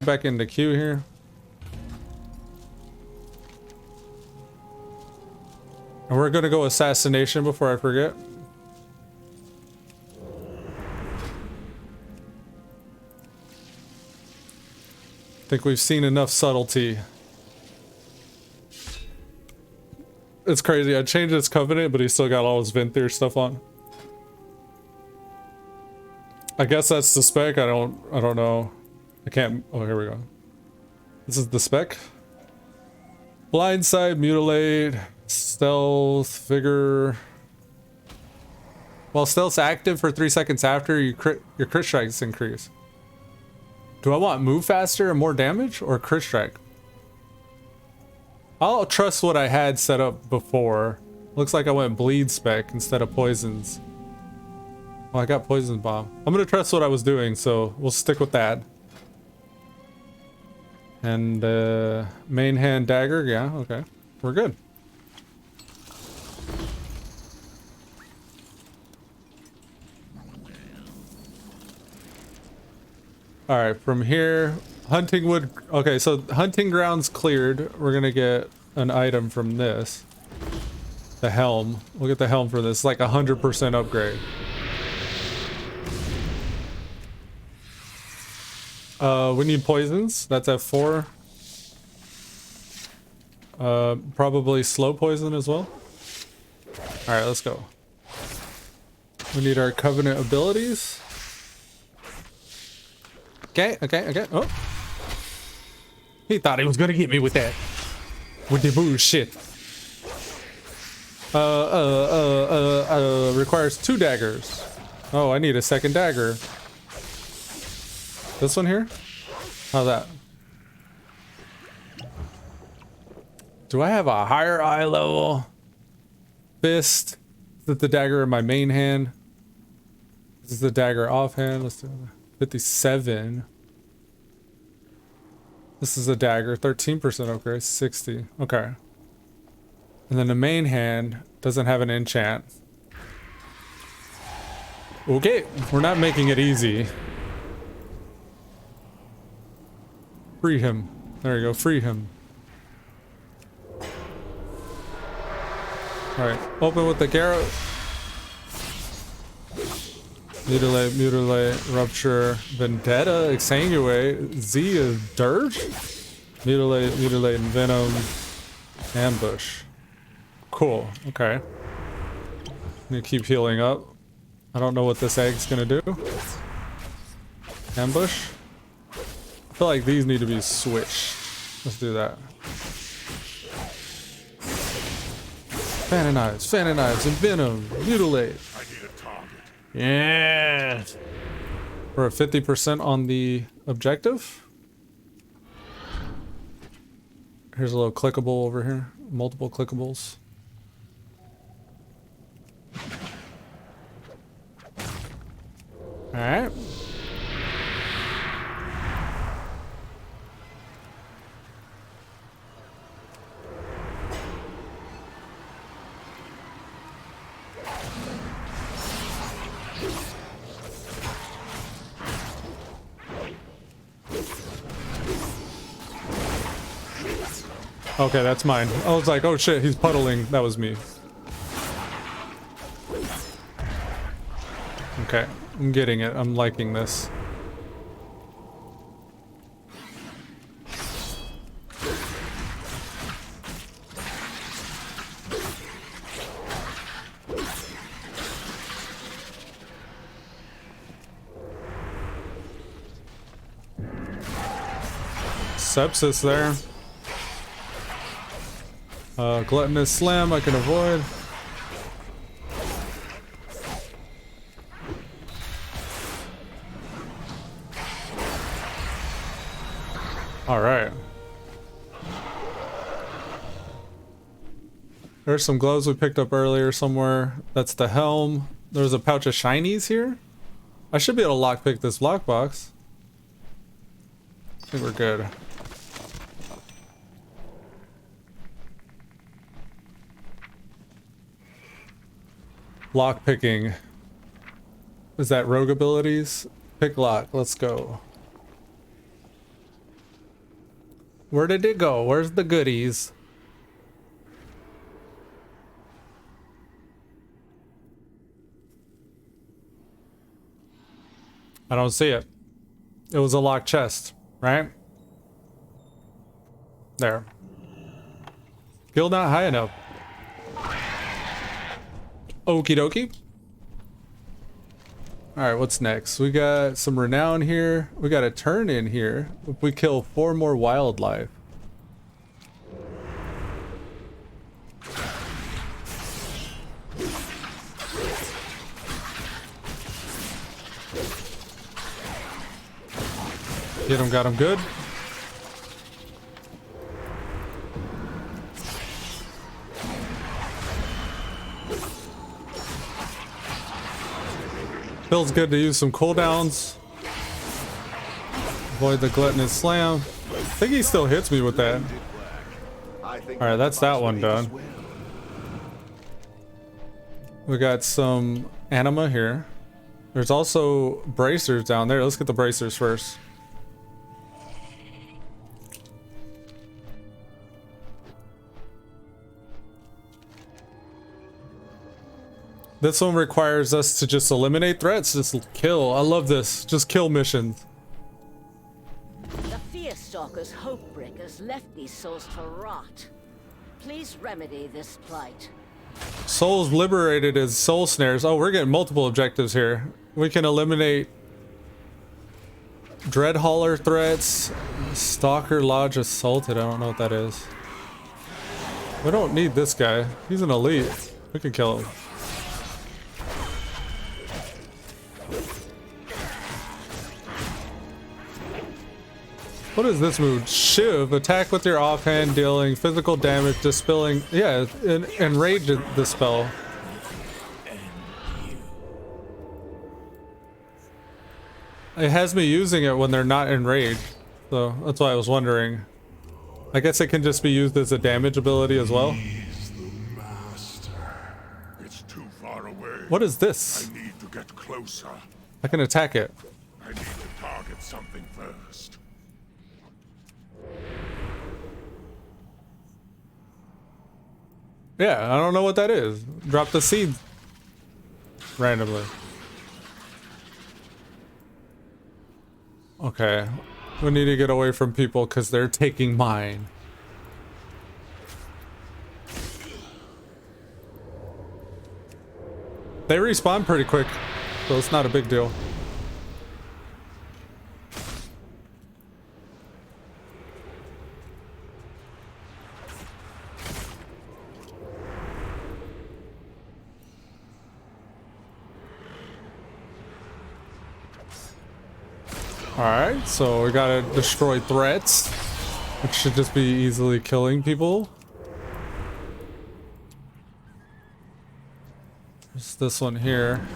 Back into queue here. And we're gonna go assassination before I forget. Think we've seen enough subtlety. It's crazy. I changed his covenant, but he still got all his Venthyr stuff on. I guess that's the spec. I don't know. I can't. Oh, here we go. This is the spec. Blindside, mutilate, stealth, vigor. While stealth's active for 3 seconds after, your crit strikes increase. Do I want move faster and more damage or crit strike? I'll trust what I had set up before. Looks like I went bleed spec instead of poisons. Oh, I got poison bomb. I'm gonna trust what I was doing, so we'll stick with that. And main hand dagger, yeah, okay. We're good. Alright, from here, hunting wood. Okay, so hunting grounds cleared. We're gonna get an item from this. The helm. We'll get the helm for this. Like 100% upgrade. We need poisons. That's at 4. Probably slow poison as well. Alright, let's go. We need our covenant abilities. Okay. Oh. He thought he was gonna get me with that. With the bullshit. Requires 2 daggers. Oh, I need a second dagger. This one here? How's that? Do I have a higher eye level? Fist. Is it the dagger in my main hand? This is the dagger offhand. Let's do it. 57. This is a dagger. 13% upgrade. 60. Okay. And then the main hand doesn't have an enchant. Okay. We're not making it easy. Free him. There you go. Free him. Alright. Open with the garrote. Mutilate, rupture, vendetta, exsanguinate, Z is dirge? Mutilate, and venom, ambush. Cool, okay. I'm gonna keep healing up. I don't know what this egg's gonna do. Ambush? I feel like these need to be switched. Let's do that. Fan knives, and venom, mutilate. Yeah. We're at 50% on the objective. Here's a little clickable over here. Multiple clickables. Alright. Okay, that's mine. I was like, oh shit, he's puddling. That was me. Okay, I'm getting it. I'm liking this. Sepsis there. Gluttonous slam I can avoid. All right. There's some gloves we picked up earlier somewhere. That's the helm. There's a pouch of shinies here. I should be able to lockpick this lockbox. I think we're good. Lock picking. Is that rogue abilities? Pick lock. Let's go. Where did it go? Where's the goodies? I don't see it. It was a locked chest, right? There. Skill not high enough. Okie dokie. Alright, what's next? We got some renown here. We got a turn in here. If we kill 4 more wildlife. Get him, got him good. Feels good to use some cooldowns. Avoid the gluttonous slam. I think he still hits me with that. Alright, that's that one done. We got some Anima here. There's also bracers down there. Let's get the bracers first. This one requires us to just eliminate threats, just kill. I love this. Just kill missions. The Fearstalker's Hopebreakers left these souls to rot. Please remedy this plight. Souls liberated as soul snares. Oh, we're getting multiple objectives here. We can eliminate Dreadhauler threats. Stalker Lodge assaulted. I don't know what that is. We don't need this guy. He's an elite. We can kill him. What is this move? Shiv. Attack with your offhand, dealing physical damage, dispelling. Yeah, enrage the spell. It has me using it when they're not enraged. So that's why I was wondering. I guess it can just be used as a damage ability as well. He's the master. It's too far away. What is this? I need to get closer. I can attack it. I need to target something first. Yeah, I don't know what that is. Drop the seed randomly. Okay. We need to get away from people because they're taking mine. They respawn pretty quick, so it's not a big deal. Alright, so we gotta destroy threats, which should just be easily killing people. There's this one here.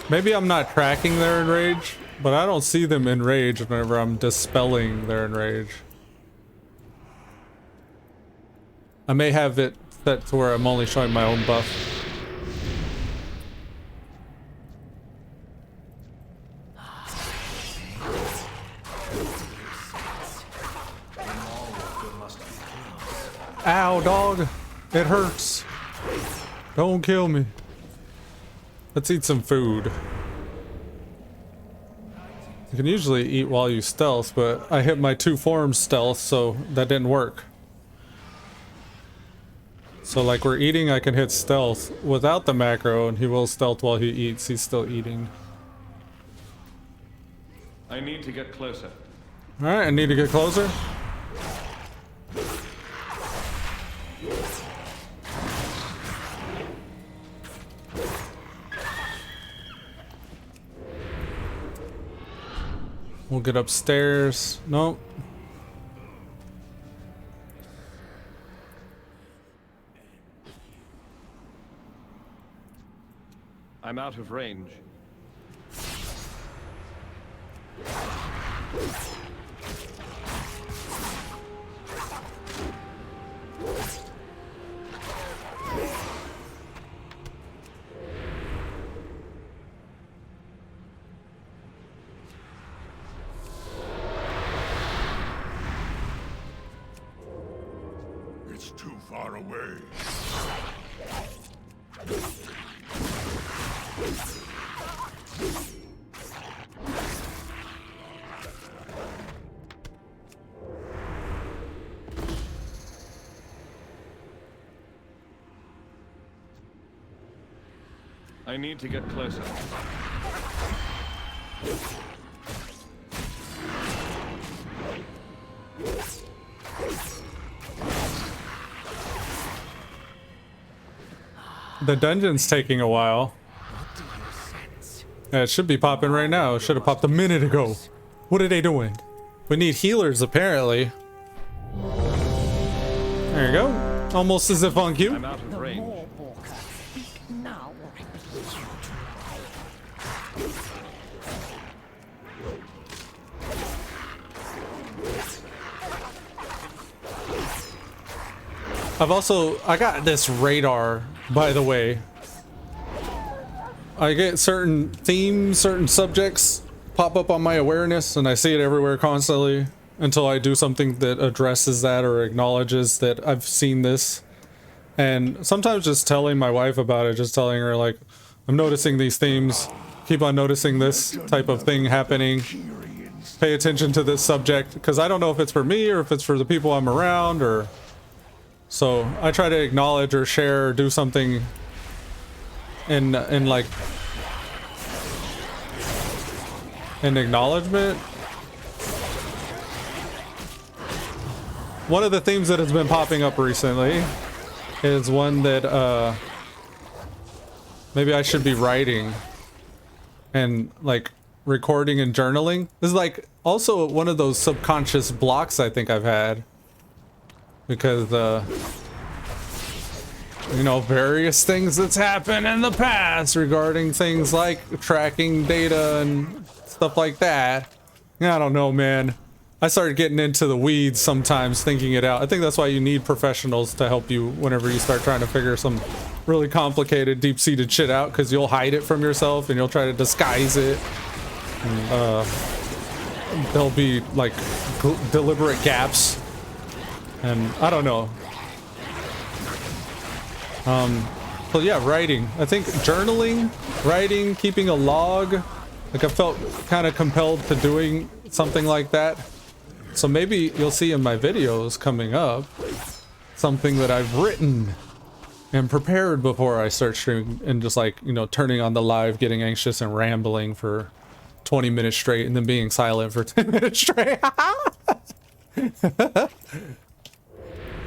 Maybe I'm not tracking their enrage, but I don't see them enrage whenever I'm dispelling their enrage. I may have it set to where I'm only showing my own buff. Ow, dog. It hurts. Don't kill me. Let's eat some food. You can usually eat while you stealth, but I hit my 2 forms stealth, so that didn't work. So like we're eating, I can hit stealth without the macro, and he will stealth while he eats. He's still eating. I need to get closer. Alright, I need to get closer. We'll get upstairs. Nope. I'm out of range. far away. I need to get closer. The dungeon's taking a while. Yeah, it should be popping right now. It should have popped a minute ago. What are they doing? We need healers, apparently. There you go. Almost as if on cue. I'm out of range. Now, or I bleed you I got this radar, by the way. I get certain themes, certain subjects pop up on my awareness, and I see it everywhere constantly until I do something that addresses that or acknowledges that I've seen this. And sometimes just telling my wife about it, just telling her like, I'm noticing these themes, keep on noticing this type of thing happening, pay attention to this subject, because I don't know if it's for me or if it's for the people I'm around, or so I try to acknowledge or share or do something in like an acknowledgement. One of the themes that has been popping up recently is one that maybe I should be writing and like recording and journaling. This is like also one of those subconscious blocks I think I've had, because you know, various things that's happened in the past regarding things like tracking data and stuff like that. I don't know, man. I started getting into the weeds sometimes, thinking it out. I think that's why you need professionals to help you whenever you start trying to figure some really complicated, deep-seated shit out, because you'll hide it from yourself and you'll try to disguise it. And, there'll be like deliberate gaps, and I don't know. So yeah, writing. I think journaling, writing, keeping a log. Like I felt kind of compelled to doing something like that. So maybe you'll see in my videos coming up something that I've written and prepared before I start streaming, and just like, you know, turning on the live, getting anxious and rambling for 20 minutes straight and then being silent for 10 minutes straight.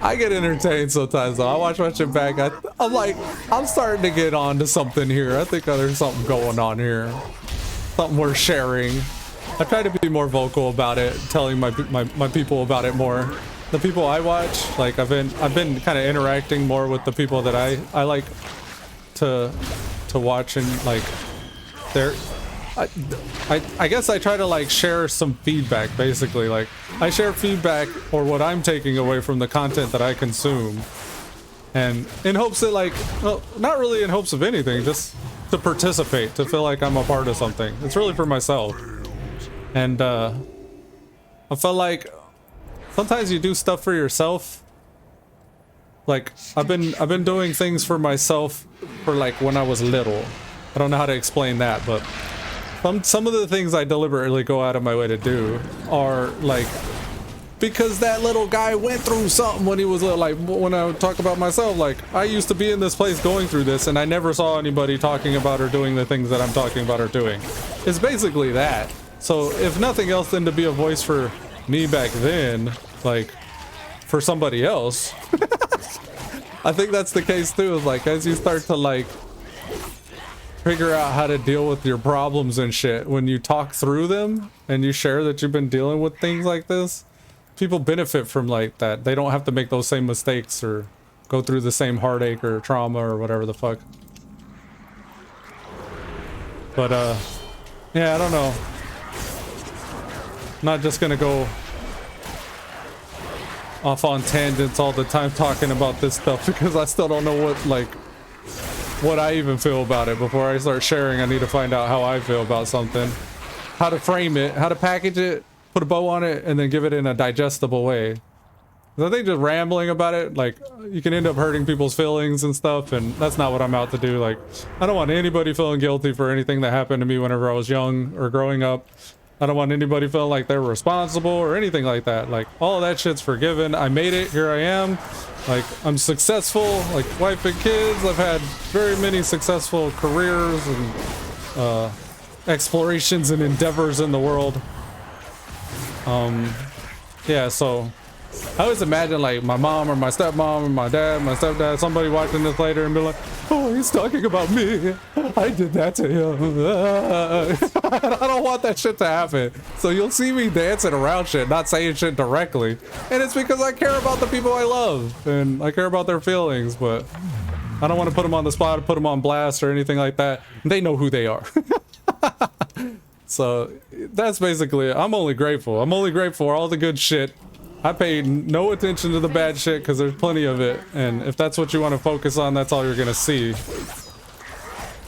I get entertained sometimes though. I watch my shit back. I'm like, I'm starting to get on to something here. I think there's something going on here. Something worth sharing. I try to be more vocal about it, telling my people about it more. The people I watch, like I've been kind of interacting more with the people that I like to watch, and like I guess I try to like share some feedback, basically. Like I share feedback or what I'm taking away from the content that I consume, and in hopes that, like, well, not really in hopes of anything, just to participate, to feel like I'm a part of something. It's really for myself. And I felt like sometimes you do stuff for yourself. Like I've been doing things for myself for like when I was little. I don't know how to explain that, but some of the things I deliberately go out of my way to do are like because that little guy went through something when he was little. Like when I talk about myself, like I used to be in this place going through this, and I never saw anybody talking about or doing the things that I'm talking about or doing. It's basically that. So if nothing else, then to be a voice for me back then, like for somebody else. I think that's the case too, is like as you start to like figure out how to deal with your problems and shit, when you talk through them and you share that you've been dealing with things like this, people benefit from like that. They don't have to make those same mistakes or go through the same heartache or trauma or whatever the fuck. But yeah, I don't know. Not just gonna go off on tangents all the time talking about this stuff, because I still don't know what I even feel about it. Before I start sharing, I need to find out how I feel about something, how to frame it, how to package it, put a bow on it, and then give it in a digestible way. 'Cause I think just rambling about it, like, you can end up hurting people's feelings and stuff, and that's not what I'm out to do. Like, I don't want anybody feeling guilty for anything that happened to me whenever I was young or growing up. I don't want anybody feeling like they're responsible or anything like that. Like, all of that shit's forgiven. I made it. Here I am. Like, I'm successful, like, wife and kids. I've had very many successful careers and explorations and endeavors in the world. Yeah, so I always imagine like my mom or my stepmom or my dad, my stepdad, somebody watching this later and be like, oh, he's talking about me. I did that to him. I don't want that shit to happen. So you'll see me dancing around shit, not saying shit directly. And it's because I care about the people I love and I care about their feelings, but I don't want to put them on the spot, put them on blast or anything like that. They know who they are. So that's basically it. I'm only grateful. I'm only grateful for all the good shit. I paid no attention to the bad shit because there's plenty of it. And if that's what you want to focus on, that's all you're going to see.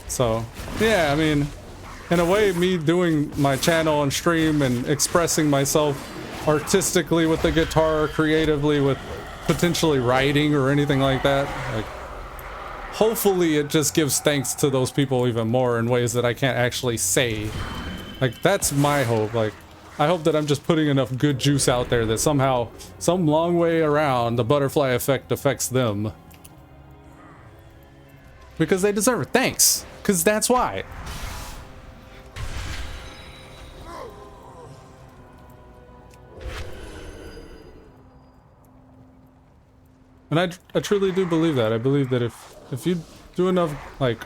So, yeah, I mean, in a way, me doing my channel and stream and expressing myself artistically with the guitar, creatively with potentially writing or anything like that, like, hopefully it just gives thanks to those people even more in ways that I can't actually say. Like, that's my hope. Like, I hope that I'm just putting enough good juice out there that somehow, some long way around, the butterfly effect affects them. Because they deserve it. Thanks. Because that's why. And I truly do believe that. I believe that if you do enough, like,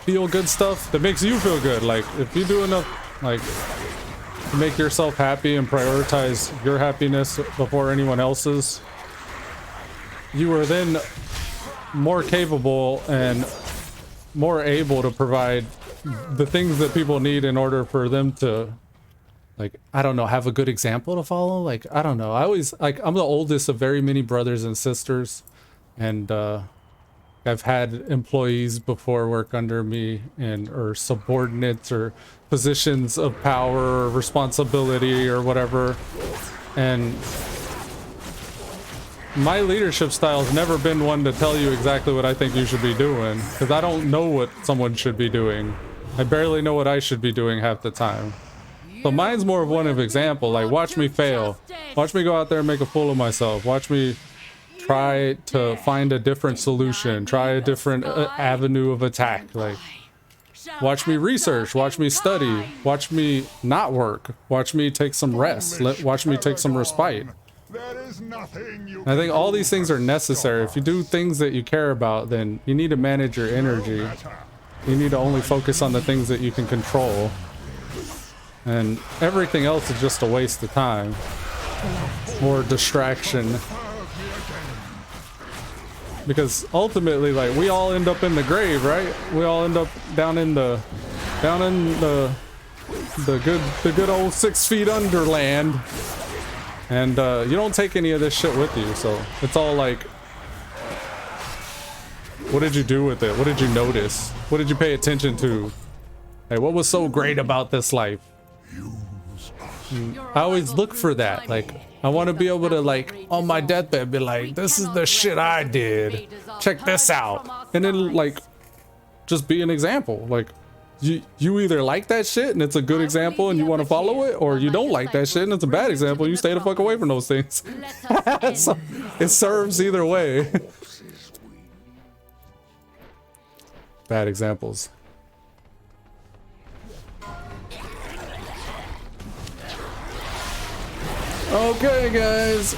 feel good stuff that makes you feel good, like, if you do enough, like, to make yourself happy and prioritize your happiness before anyone else's, you are then more capable and more able to provide the things that people need in order for them to, like, I don't know, have a good example to follow. Like, I don't know. I always, like, I'm the oldest of very many brothers and sisters, and I've had employees before work under me and or subordinates or positions of power or responsibility or whatever. And my leadership style has never been one to tell you exactly what I think you should be doing, because I don't know what someone should be doing. I barely know what I should be doing half the time. So mine's more of one of example, like, watch me fail. Watch me go out there and make a fool of myself. Watch me try to find a different solution, try a different avenue of attack. Like, watch me research, watch me study, watch me not work, watch me take some rest, watch me take some respite. I think all these things are necessary. If you do things that you care about, then you need to manage your energy. You need to only focus on the things that you can control. And everything else is just a waste of time or distraction. Because ultimately, like, we all end up in the grave, right? We all end up down in the good old 6 feet under land. And you don't take any of this shit with you, so it's all like, what did you do with it? What did you notice? What did you pay attention to? Hey, what was so great about this life? I always look for that. Like, I want to be able to, like, on my deathbed, be like, this is the shit I did. Check this out. And then, like, just be an example. Like, you either like that shit and it's a good example and you want to follow it, or you don't like that shit and it's a bad example. You stay the fuck away from those things. So it serves either way. Bad examples. Okay, guys.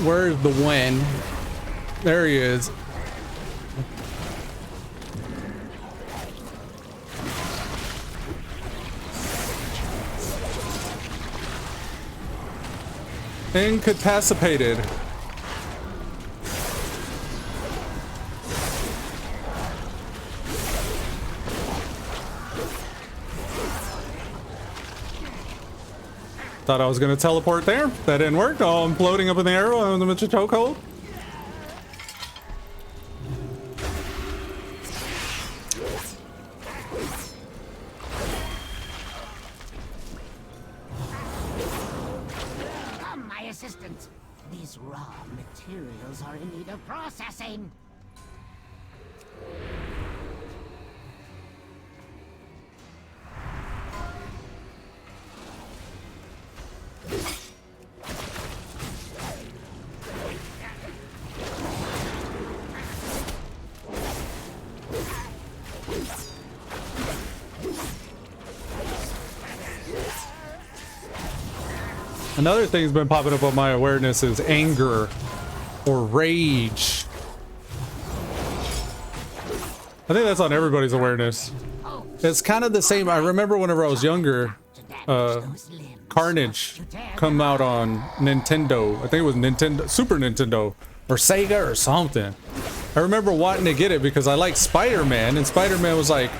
Where's the win? There he is. Incapacitated. Thought I was gonna teleport there. That didn't work. Oh, I'm floating up in the air on the chokehold. materials are in need of processing. Another thing's been popping up on my awareness is anger or rage. I think that's on everybody's awareness. It's kind of the same. I remember whenever I was younger, Carnage come out on Nintendo. I think it was Nintendo, Super Nintendo, or Sega or something. I remember wanting to get it because I like Spider-Man, and Spider-Man was like,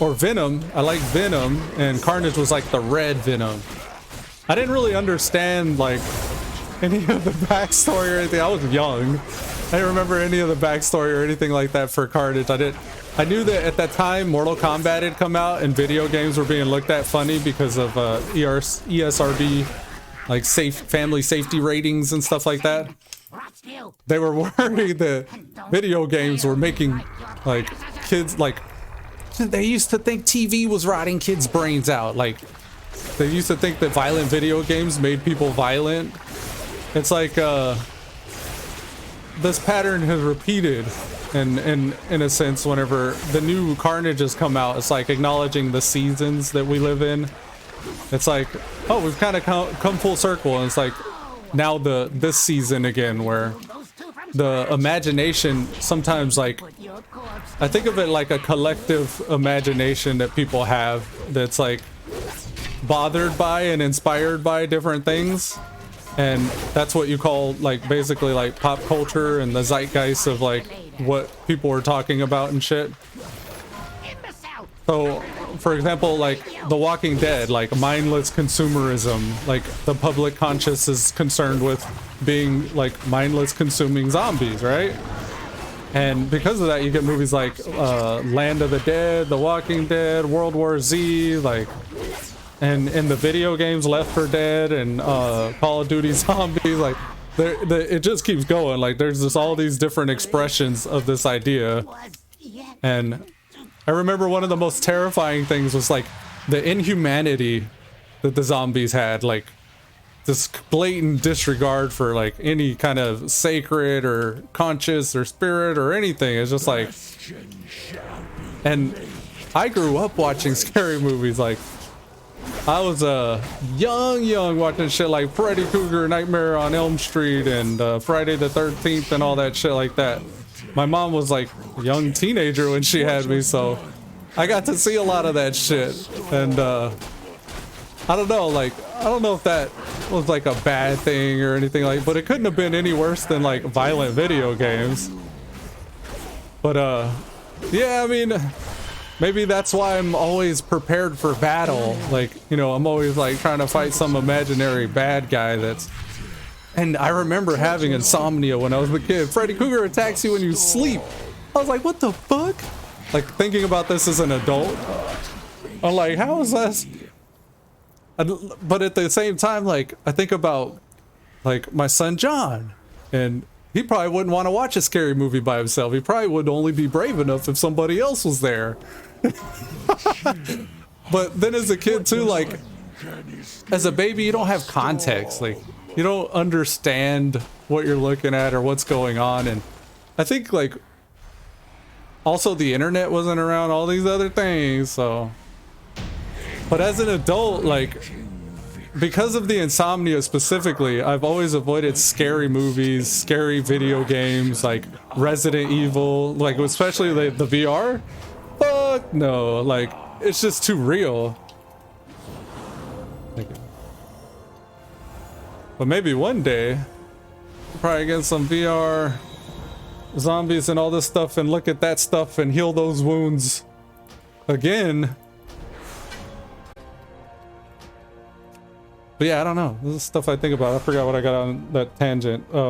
or Venom. I like Venom, and Carnage was like the red Venom. I didn't really understand like any of the backstory or anything. I was young. I didn't remember any of the backstory or anything like that for Carnage. I knew that at that time Mortal Kombat had come out and video games were being looked at funny because of ESRB, like family safety ratings and stuff like that. They were worried that video games were making like kids, like they used to think TV was rotting kids' brains out. Like they used to think that violent video games made people violent. It's like this pattern has repeated in a sense whenever the new Carnage has come out. It's like acknowledging the seasons that we live in. It's like, oh, we've kind of come full circle, and it's like now this season again where the imagination sometimes, like, I think of it like a collective imagination that people have that's like bothered by and inspired by different things, and that's what you call like basically like pop culture and the zeitgeist of like what people are talking about and shit. So for example, like The Walking Dead, like mindless consumerism, like the public conscious is concerned with being like mindless consuming zombies, right? And because of that you get movies like Land of the Dead, The Walking Dead, World War Z, like, and in the video games Left 4 Dead and Call of Duty Zombies, like it just keeps going. Like there's just all these different expressions of this idea. And I remember one of the most terrifying things was like the inhumanity that the zombies had, like this blatant disregard for like any kind of sacred or conscious or spirit or anything. It's just like, and I grew up watching scary movies. Like I was young watching shit like Freddy Krueger, Nightmare on Elm Street, and Friday the 13th and all that shit like that. My mom was like a young teenager when she had me, so I got to see a lot of that shit. And I don't know, like, I don't know if that was like a bad thing or anything like, but it couldn't have been any worse than like violent video games. But yeah, I mean, maybe that's why I'm always prepared for battle. Like, you know, I'm always like trying to fight some imaginary bad guy that's... And I remember having insomnia when I was a kid. Freddy Krueger attacks you when you sleep. I was like, what the fuck? Like, thinking about this as an adult, I'm like, how is this? But at the same time, like, I think about, like, my son John. And he probably wouldn't want to watch a scary movie by himself. He probably would only be brave enough if somebody else was there. But then as a kid, too, like, as a baby, you don't have context. Like, you don't understand what you're looking at or what's going on. And I think like also the internet wasn't around, all these other things. So, but as an adult, like because of the insomnia specifically, I've always avoided scary movies, scary video games, like Resident Evil, like especially the VR. Fuck no, like it's just too real. Like, but maybe one day, probably get some VR zombies and all this stuff and look at that stuff and heal those wounds again. But yeah, I don't know. This is stuff I think about. I forgot what I got on that tangent.